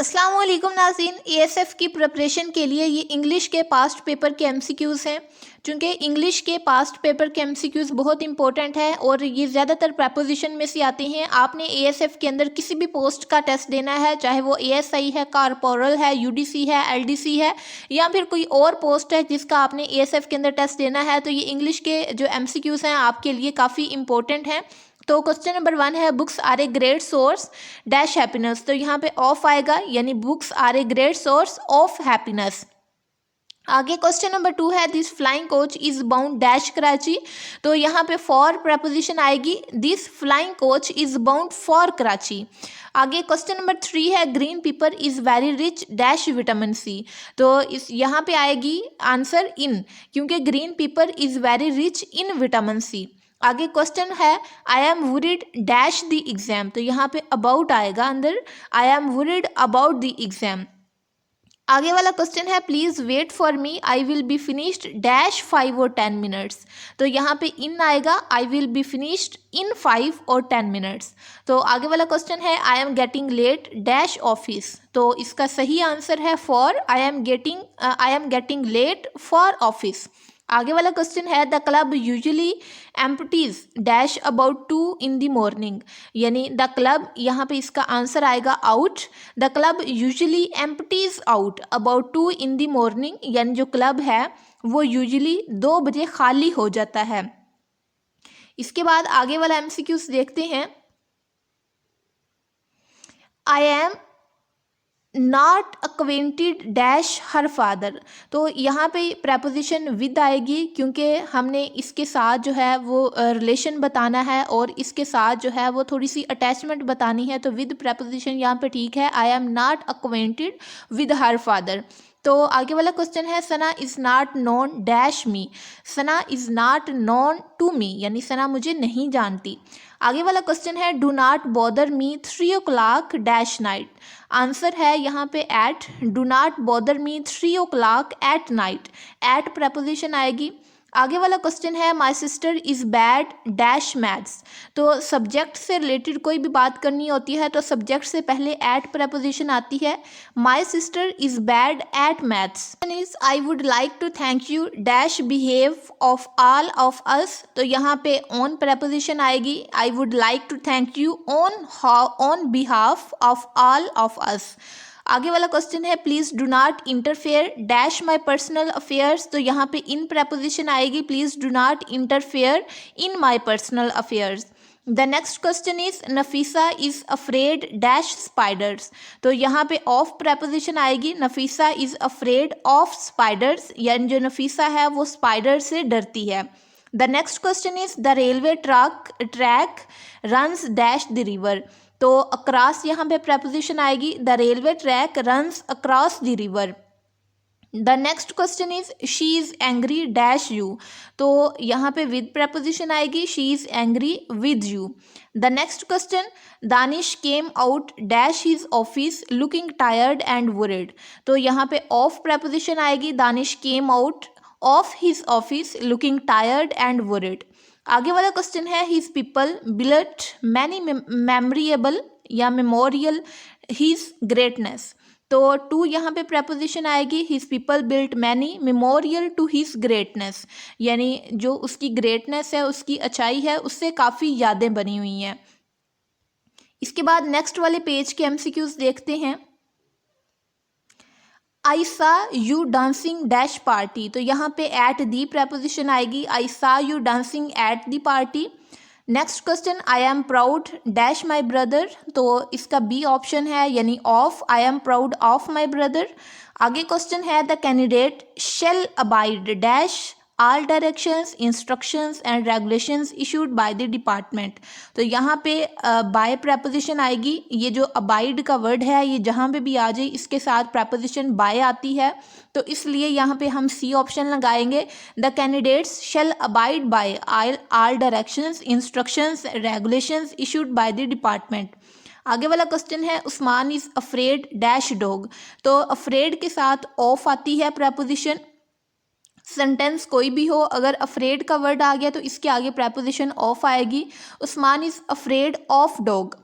अस्सलाम वालेकुम नाज़रीन। एएसएफ की प्रिपरेशन के लिए ये इंग्लिश के पास्ट पेपर के एमसीक्यूज़ हैं। चूँकि इंग्लिश के पास्ट पेपर के एमसीक्यूज़ बहुत इंपॉर्टेंट है और ये ज़्यादातर प्रपोजिशन में से आते हैं। आपने एएसएफ के अंदर किसी भी पोस्ट का टेस्ट देना है, चाहे वो एएसआई है, कारपोरल है, यूडीसी है, एलडीसी है या फिर कोई और पोस्ट है जिसका आपने एएसएफ के अंदर टेस्ट देना है, तो ये इंग्लिश के जो एमसीक्यूज़ हैं आपके लिए काफ़ी इंपॉर्टेंट हैं। तो क्वेश्चन नंबर 1 है, books are a great source dash happiness. तो यहाँ पे ऑफ आएगा, यानी books are a great source of happiness. आगे क्वेश्चन नंबर 2 है, this flying coach is bound dash Karachi. तो यहाँ पे फॉर प्रपोजिशन आएगी, this flying coach is bound for Karachi. आगे क्वेश्चन नंबर 3 है, green paper is very rich dash vitamin C. तो इस यहाँ पे आएगी आंसर इन, क्योंकि green paper is very rich in vitamin C. आगे क्वेश्चन है, I am worried dash the exam. तो यहाँ पे अबाउट आएगा अंदर, I am worried about the exam. आगे वाला क्वेश्चन है, please wait for me I will be finished dash 5 और 10 मिनट्स। तो यहाँ पे इन आएगा, I will be finished in 5 और 10 मिनट्स। तो आगे वाला क्वेश्चन है, I am getting late dash office. तो इसका सही आंसर है for, I am getting late for office. आगे वाला क्वेश्चन है, the club usually empties dash about 2 in the morning. यानी द क्लब, यहाँ पे इसका आंसर आएगा out. The club usually empties out about 2 in the morning, यानी जो क्लब है वो यूजुअली 2 बजे खाली हो जाता है। इसके बाद आगे वाला एमसीक्यूज देखते हैं, I am not acquainted dash her father. तो यहाँ पे प्रपोजिशन विद आएगी, क्योंकि हमने इसके साथ जो है वो रिलेशन बताना है और इसके साथ जो है वो थोड़ी सी अटैचमेंट बतानी है। तो विद प्रपोजिशन यहाँ पे ठीक है, I am not acquainted with her father. तो आगे वाला क्वेश्चन है, Sana is not known dash me. Sana is not known to me, यानी सना मुझे नहीं जानती। आगे वाला क्वेश्चन है, do not bother me 3 o'clock dash night. Answer है यहाँ पे at, do not bother me 3 o'clock at night. At preposition आएगी। आगे वाला क्वेश्चन है, my sister is bad dash maths. तो सब्जेक्ट से रिलेटेड कोई भी बात करनी होती है तो सब्जेक्ट से पहले एट प्रपोजिशन आती है। My sister is bad at maths. Is I would like to thank you dash behalf of all of us. तो यहाँ पे ऑन प्रपोजिशन आएगी, I would like to thank you on behalf of all of us. आगे वाला question है, please do not interfere dash my personal affairs. तो यहाँ पे इन प्रपोजिशन आएगी, please do not interfere in my personal affairs. The next question is, Nafisa is afraid dash spiders. तो यहाँ पे ऑफ प्रपोजिशन आएगी, Nafisa is afraid of spiders, यानी जो नफीसा है वो स्पाइडर से डरती है। The next question is, the railway track runs dash the river. तो अक्रॉस यहाँ पे प्रपोजिशन आएगी, the railway track runs across the river. The next question is, she is angry dash you. तो यहाँ पे विद प्रपोजिशन आएगी, she is angry with you. The next question, Danish came out dash his office looking tired and worried. तो यहाँ पे of preposition आएगी, Danish came out of his office looking tired and worried. आगे वाला क्वेश्चन है, his people built many memorable या memorial his greatness. तो to यहाँ पे प्रपोजिशन आएगी, his people built many memorial to his greatness, यानी जो उसकी ग्रेटनेस है, उसकी अच्छाई है, उससे काफ़ी यादें बनी हुई हैं। इसके बाद नेक्स्ट वाले पेज के एमसीक्यूज देखते हैं, आई सा यू डांसिंग डैश पार्टी। तो यहाँ पे एट दी प्रपोजिशन आएगी, आई सा you dancing at the party. Next question, I am proud dash my brother. तो इसका बी ऑप्शन है, यानी of, I am proud of my brother. आगे क्वेश्चन है, the candidate shell abide dash all directions instructions and regulations issued by the department. तो यहाँ पे bye preposition आएगी। ये जो अबाइड का वर्ड है, ये जहाँ पे भी आ जाए इसके साथ प्रपोजिशन बाय आती है, तो इसलिए यहाँ पे हम सी ऑप्शन लगाएंगे, the candidates shall abide by all directions instructions regulations issued by the department. आगे वाला क्वेश्चन है, Usman is afraid dash dog. तो अफ्रेड के साथ ऑफ आती है प्रपोजिशन। सेंटेंस कोई भी हो, अगर अफ्रेड का वर्ड आ गया तो इसके आगे प्रपोजिशन ऑफ आएगी। Usman is afraid of dog.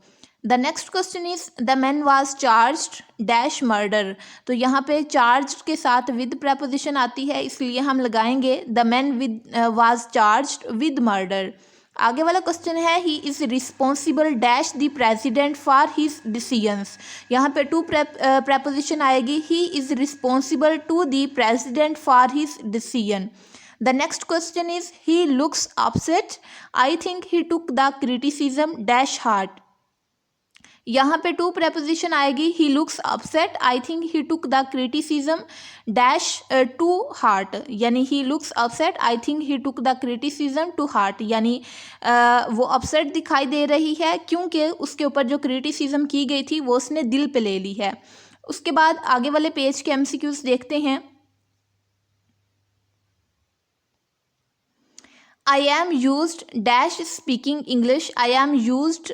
The next question is the man was charged dash murder. तो यहाँ पे चार्ज के साथ विद प्रपोजिशन आती है, इसलिए हम लगाएंगे the man with was charged with murder. आगे वाला क्वेश्चन है he is responsible dash the president for his decisions. यहाँ पे टू प्रपोजिशन आएगी, he is responsible to the president for his decision. The next question is he looks upset, I think he took the criticism dash heart. यहाँ पे to preposition आएगी, he looks upset, I think he took the criticism dash to heart, यानी he looks upset, I think he took the criticism to heart, यानी वो upset दिखाई दे रही है क्योंकि उसके ऊपर जो क्रिटिसिज्म की गई थी वो उसने दिल पे ले ली है। उसके बाद आगे वाले पेज के एमसीक्यूज देखते हैं। I am used dash speaking English, I am used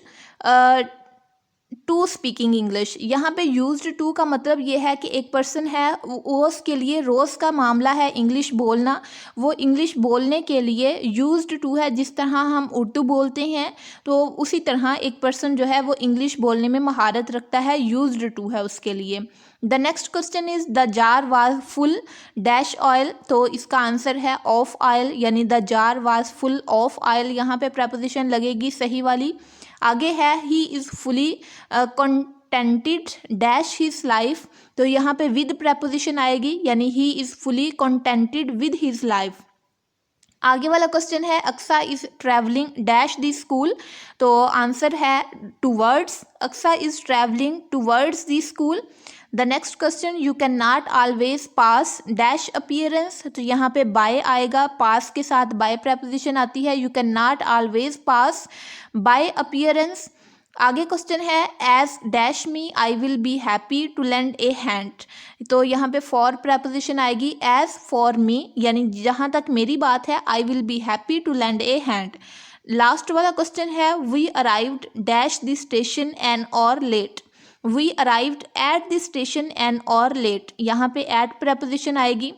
to speaking English. यहाँ पे यूज्ड टू का मतलब ये है कि एक पर्सन है, वो उसके लिए रोज़ का मामला है इंग्लिश बोलना, वो इंग्लिश बोलने के लिए यूज्ड टू है। जिस तरह हम उर्दू बोलते हैं तो उसी तरह एक पर्सन जो है वो इंग्लिश बोलने में महारत रखता है, यूज्ड टू है उसके लिए। The next question is the jar was full dash oil. तो इसका आंसर है ऑफ ऑयल, यानी the jar was full of oil. यहाँ पे प्रपोजिशन लगेगी सही वाली। आगे है he is fully contented dash his life. तो यहाँ पे विद प्रपोजिशन आएगी, यानी he is fully contented with his life. आगे वाला क्वेश्चन है Aksa is travelling dash the school. तो आंसर है towards, Aqsa is travelling towards the school. The next question you can not always pass dash appearance. तो यहाँ पे बाय आएगा, पास के साथ बाय प्रपोजिशन आती है, you can not always pass by appearance. आगे क्वेश्चन है as dash me I will be happy to land a hand. तो यहाँ पे फॉर प्रपोजिशन आएगी, एज फॉर मी, यानी जहाँ तक मेरी बात है I will be happy to land a hand. Last वाला क्वेश्चन है we arrived dash the station an hour late. We arrived at the station an hour late. यहाँ पे एट प्रपोजिशन आएगी,